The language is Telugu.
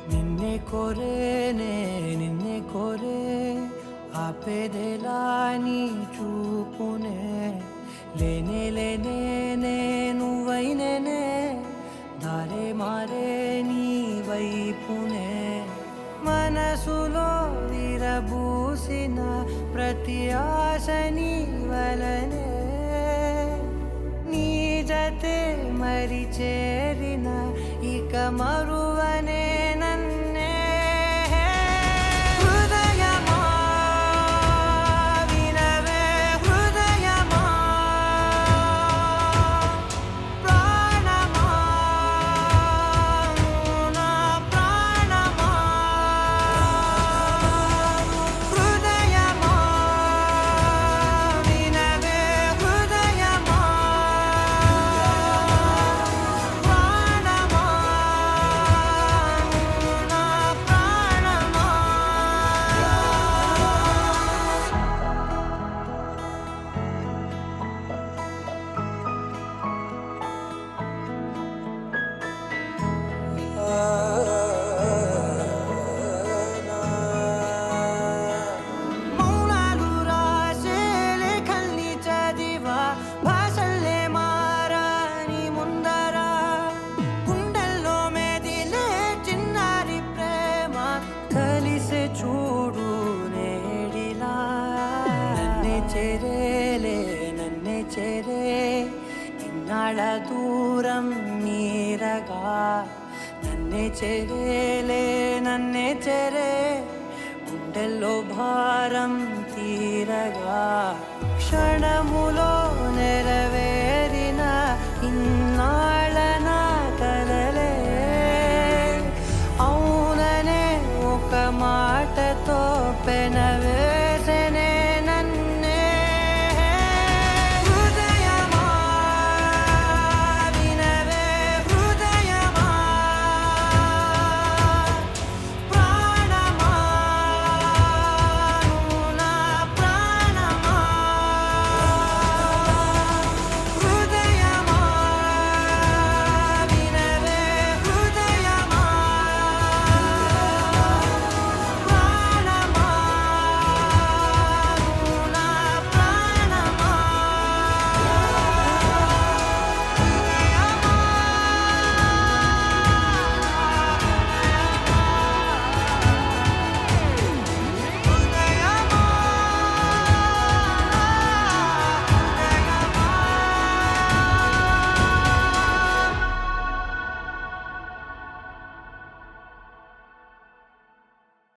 నిన్నే కోరేనే నిన్నే కోరే ఆపేదెలా నీ చూపునే లేనే లేనే నువ్వైనేనే దారే మారే నీ వైపునే మనసులో విరబూసిన ప్రతి ఆశ నీ వలనే నీ జతే మరి చేరిన ఇక మరువనే నన్నే హృదయమా వినవే హృదయమా ప్రాణమా నా ప్రాణమా హృదయమా వినవే హృదయమా ప్రాణమా నా ప్రాణమా మౌనాలు రాసే లేఖల్ని చదివా భాషల్లే మారాని ముందర గుండెల్లో మెదిలే చిన్నారి ప్రేమ కలిసే చూడు నేడిలా నన్నే చేరేలే నన్నే చేరే ఇన్నాళ్ళ దూరం నీరగా నన్నే చేరేలే నన్నే చేరే గుండెల్లో భారం తీరగా క్షణములో నెరవేరిన ఇన్నాళ్ళ నా కలలే అవుననే ఒక మాటతో పెనవే